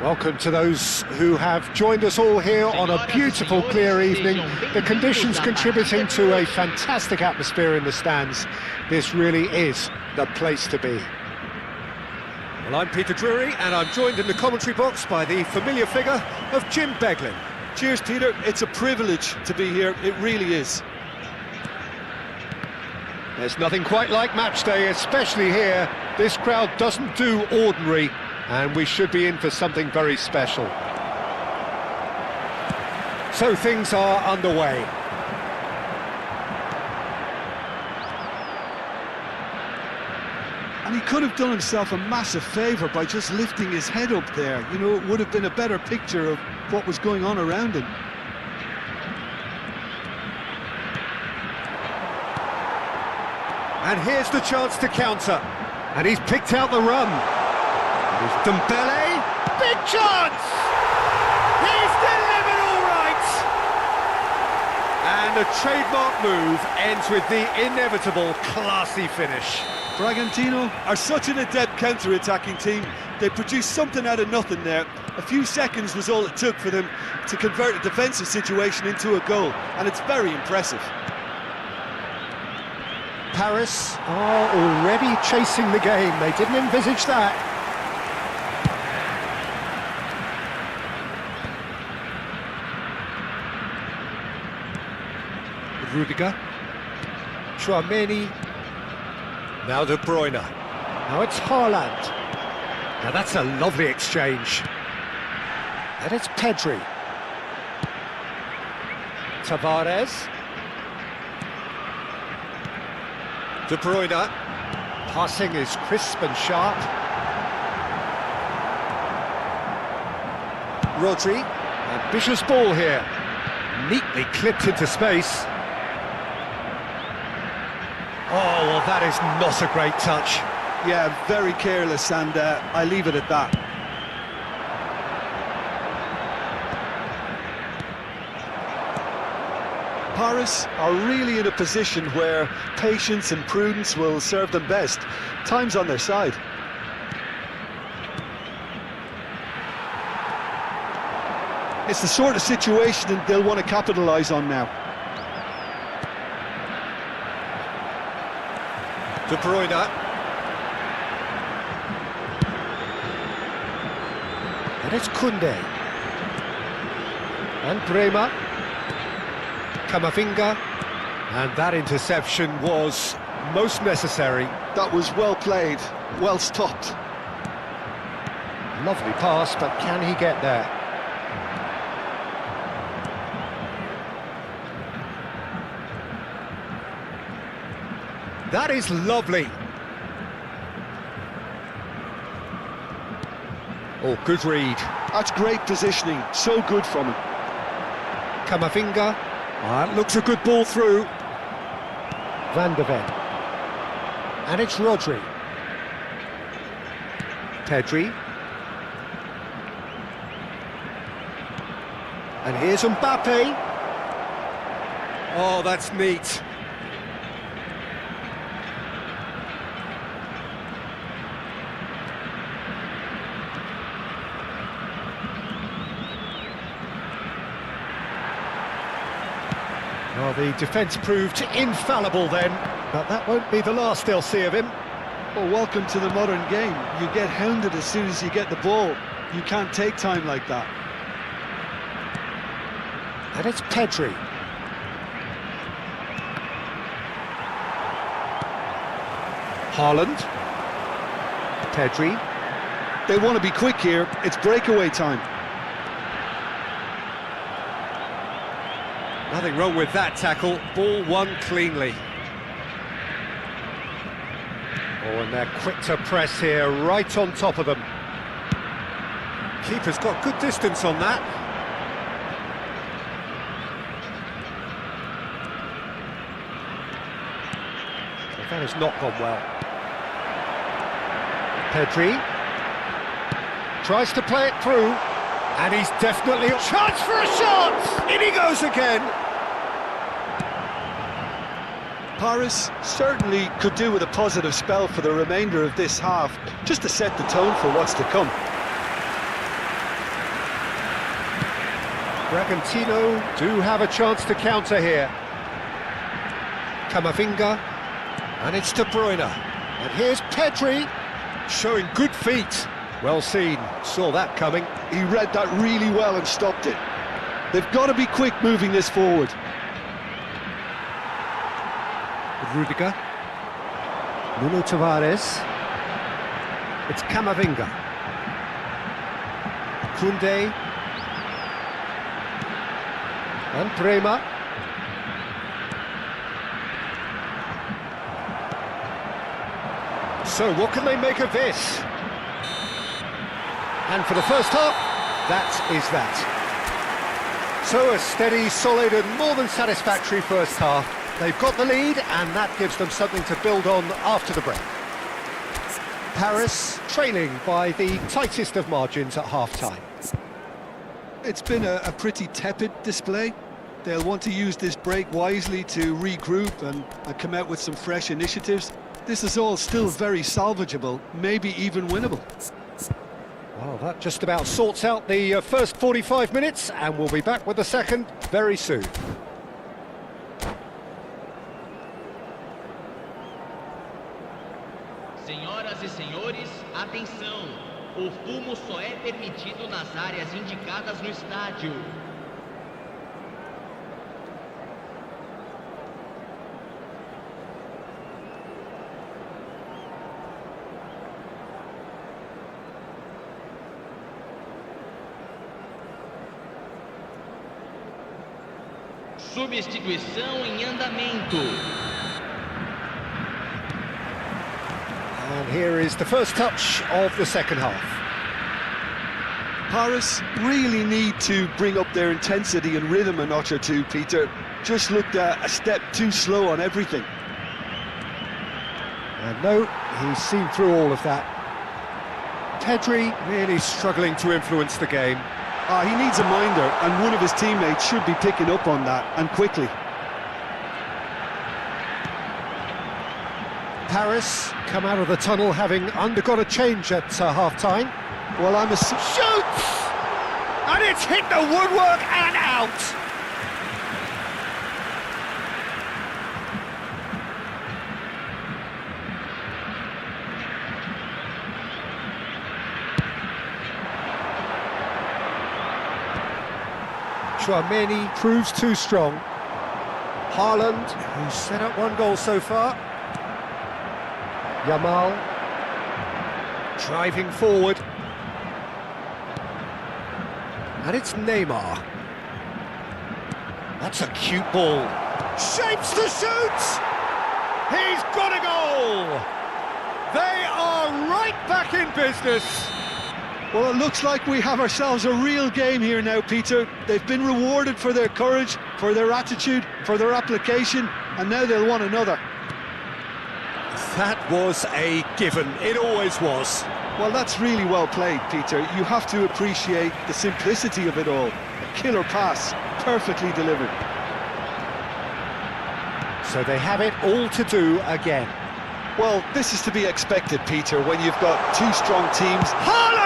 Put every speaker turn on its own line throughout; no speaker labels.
Welcome to those who have joined us all here on a beautiful, clear evening. The conditions contributing to a fantastic atmosphere in the stands. This really is the place to be.
Well, I'm Peter Drury, and I'm joined in the commentary box by the familiar figure of Jim Beglin.
Cheers, Peter. It's a privilege to be here. It really is.
There's nothing quite like match day, especially here. This crowd doesn't do ordinary, and we should be in for something very special. So things are underway.
And he could have done himself a massive favour by just lifting his head up there. You know, it would have been a better picture of what was going on around him.
And here's the chance to counter. And he's picked out the run.
Dembele, big chance! He's delivered all right! And the trademark move ends with the inevitable classy finish.
Bragantino are such an adept counter-attacking team. They produced something out of nothing there. A few seconds was all it took for them to convert a defensive situation into a goal, and it's very impressive.
Paris are already chasing the game. They didn't envisage that. Rudiger. P.M.E.
Now De Bruyne.
Now it's Haaland.
Now that's a lovely exchange.
And it's Pedri. Tavares.
De Bruyne.
Passing is crisp and sharp. Rodri. Ambitious ball here. Neatly clipped into space.
Oh, well, that is not a great touch.
Yeah, very careless, and I leave it at that. Paris are really in a position where patience and prudence will serve them best. Time's on their side. It's the sort of situation that they'll want to capitalise on now.
De Bruyne.
And it's Koundé. And Bremer. Camavinga.
And that interception was most necessary.
That was well played, well stopped.
Lovely pass, but can he get there?
That is lovely. Oh, good read.
That's great positioning, so good from him.
Camavinga.
That looks a good ball through.
Van de Ven. And it's Rodri. Pedri. And here's Mbappe.
Oh, that's neat.
Well, the defence proved infallible then, but that won't be the last they'll see of him.
Well, welcome to the modern game. You get hounded as soon as you get the ball. You can't take time like that.
And it's Pedri. Haaland. Pedri.
They want to be quick here. It's breakaway time.
Nothing wrong with that tackle. Ball won cleanly.
Oh, and they're quick to press here, right on top of them.
Keeper's got good distance on that.
That has not gone well. Pedri tries to play it through,
And he's definitely a chance for a shot! In he goes again!
Paris certainly could do with a positive spell for the remainder of this half, just to set the tone for what's to come.
Bragantino do have a chance to counter here. Camavinga, and it's De Bruyne. And here's Pedri,
Showing good feet.
well seen, saw that coming.
He read that really well and stopped it. They've got to be quick moving this forward.
Rudiger, Nuno Tavares, it's Camavinga, Koundé, and Bremer. So what can they make of this? And for the first half, that is that. So a steady, solid and more than satisfactory first half. They've got the lead and that gives them something to build on after the break. Paris trailing by the tightest of margins at half-time.
It's been a pretty tepid display. They'll want to use this break wisely to regroup and come out with some fresh initiatives. This is all still very salvageable, maybe even winnable.
Well, that just about sorts out the first 45 minutes, and we'll be back with the second very soon.
Senhoras e senhores, atenção! O fumo só é permitido nas áreas indicadas no estádio. Substituição em andamento.
And here is the first touch of the second half.
Paris really need to bring up their intensity and rhythm a notch or two, Peter. Just looked a step too slow on everything.
And no, he's seen through all of that. Pedri really struggling to influence the game.
He needs a minder, and one of his teammates should be picking up on that, and quickly.
Paris come out of the tunnel having undergone a change at half-time.
Well,
Shoots! And it's hit the woodwork and out! P.M.E. proves too strong. Haaland, who's set up one goal so far. Yamal, driving forward. And it's Neymar. That's a cute ball. Shapes to shoot! He's got a goal! They are right back in business.
Well, it looks like we have ourselves a real game here now, Peter. They've been rewarded for their courage, for their attitude, for their application, and now they'll want another.
That was a given. It always was.
Well, that's really well played, Peter. You have to appreciate the simplicity of it all. A killer pass, perfectly delivered.
So they have it all to do again.
Well, this is to be expected, Peter, when you've got two strong teams.
Haaland!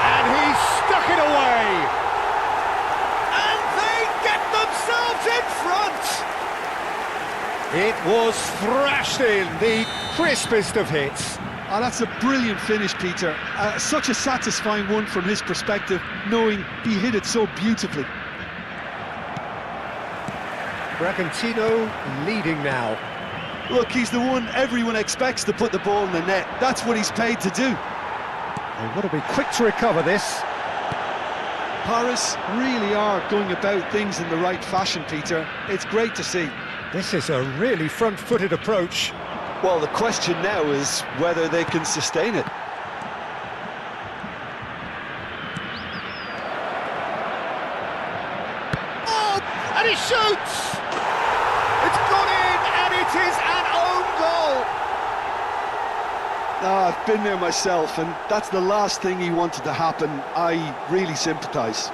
And he stuck it away! And they get themselves in front! It was thrashed in, the crispest of hits.
Oh, that's a brilliant finish, Peter. Such a satisfying one from his perspective, knowing he hit it so beautifully.
Bragantino leading now.
Look, he's the one everyone expects to put the ball in the net. That's what he's paid to do.
They've got to be quick to recover this.
Paris really are going about things in the right fashion, Peter. It's great to see.
This is a really front-footed approach.
Well, the question now is whether they can sustain it.
Oh, and he shoots! It's gone in, and it is an own goal!
I've been there myself, and that's the last thing he wanted to happen. I really sympathise.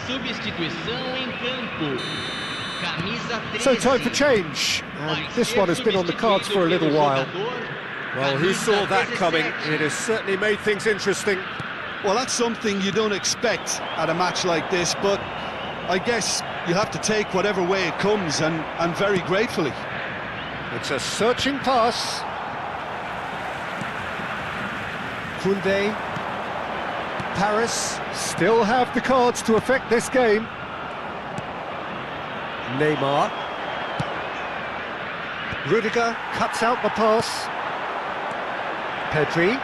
Substituição em campo. Camisa 13.
So time for change, and this one has been on the cards for a little while.
Well, who saw that coming? It has certainly made things interesting.
Well, that's something you don't expect at a match like this, but I guess you have to take whatever way it comes, and very gratefully.
It's a searching pass. Koundé. Paris still have the cards to affect this game. Neymar. Rudiger cuts out the pass. Pedri.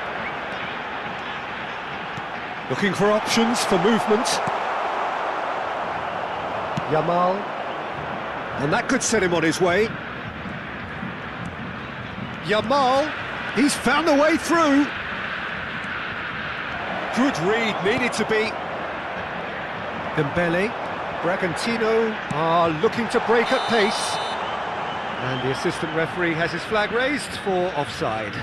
Looking for options for movement. Yamal.
And that could set him on his way.
Yamal. He's found a way through.
Good read, needed to be.
Dembele. Bragantino are looking to break at pace. And the assistant referee has his flag raised for offside.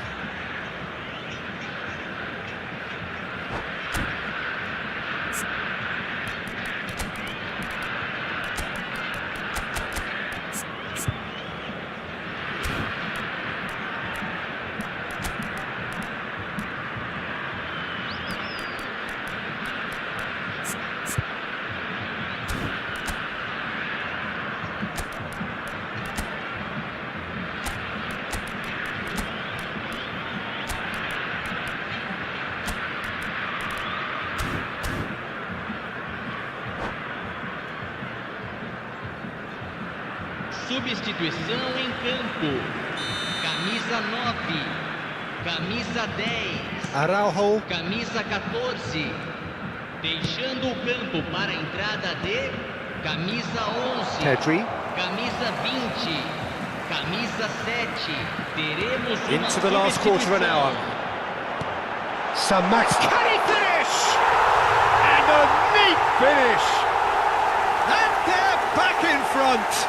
Substituição em campo. Camisa 9. Camisa 10.
Araujo.
Camisa 14. Deixando o campo para a entrada de camisa 11.
Pedri.
Camisa 20. Camisa 7. Teremos uma
Into the last quarter of an hour.
Sam Max. Can he finish? And a neat finish.
And they're back in front.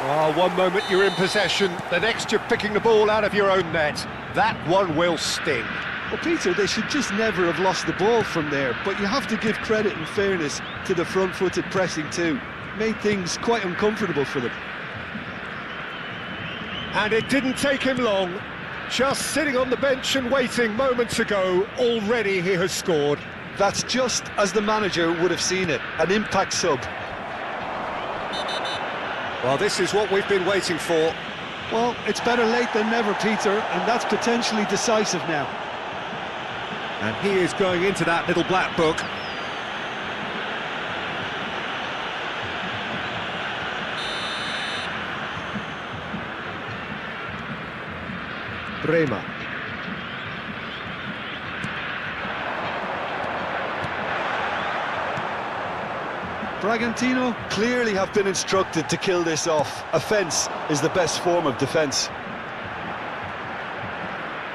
Oh, one moment you're in possession, the next you're picking the ball out of your own net. That one will sting.
Well, Peter, they should just never have lost the ball from there, but you have to give credit and fairness to the front-footed pressing too. Made things quite uncomfortable for them.
And it didn't take him long. Just sitting on the bench and waiting moments ago, already he has scored.
That's just as the manager would have seen it, an impact sub.
Well, this is what we've been waiting for.
Well, it's better late than never, Peter, and that's potentially decisive now.
And he is going into that little black book.
Bremer.
Bragantino clearly have been instructed to kill this off. Offence is the best form of defence.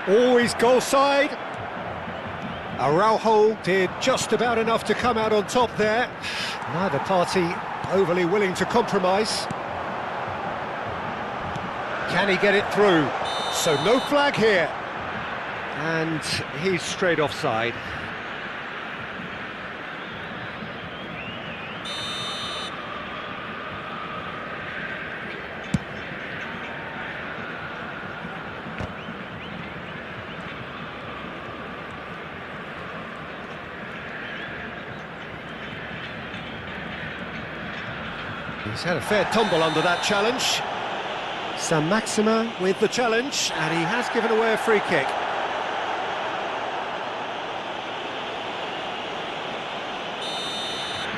Always goal side. Araujo did just about enough to come out on top there. Neither party overly willing to compromise. Can he get it through? So no flag here. And he's straight offside. He's had a fair tumble under that challenge. San Maxima with the challenge, and he has given away a free kick.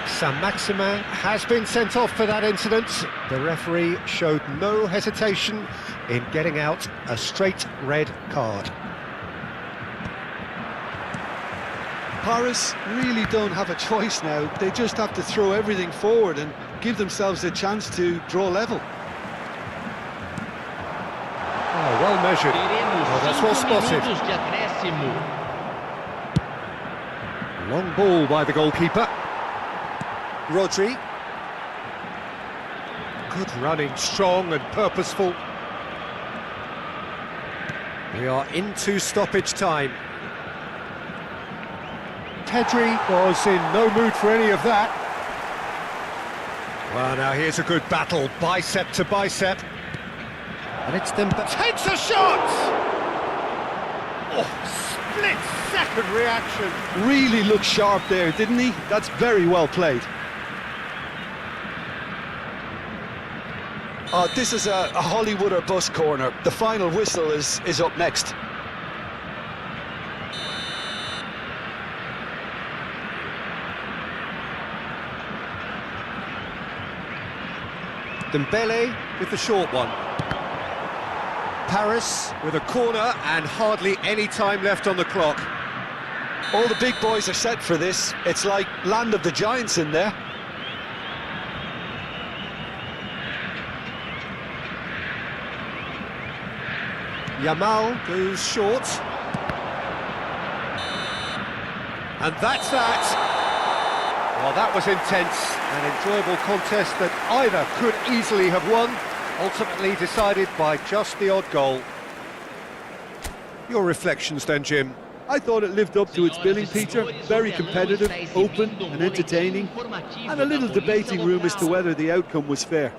San Maxima has been sent off for that incident. The referee showed no hesitation in getting out a straight red card.
Paris really don't have a choice now. They just have to throw everything forward and give themselves a chance to draw level.
Oh, well measured. Oh, that's well spotted. Long ball by the goalkeeper. Rodri. Good running, strong and purposeful. We are into stoppage time. Pedri was in no mood for any of that.
Well, now here's a good battle, bicep to bicep.
And it's Dembele. Takes a shot! Oh, split-second reaction.
Really looked sharp there, didn't he? That's very well played. Oh, this is a Hollywood or bust corner. The final whistle is up next.
Dembele with the short one. Paris with a corner and hardly any time left on the clock.
All the big boys are set for this. It's like land of the giants in there.
Yamal goes short. And that's that. Well, that was intense. An enjoyable contest that either could easily have won, ultimately decided by just the odd goal. Your reflections then, Jim?
I thought it lived up to its billing, Peter. Very competitive, open and entertaining, and a little debating room as to whether the outcome was fair.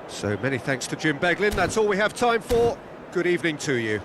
So many thanks to Jim Beglin. That's all we have time for. Good evening to you.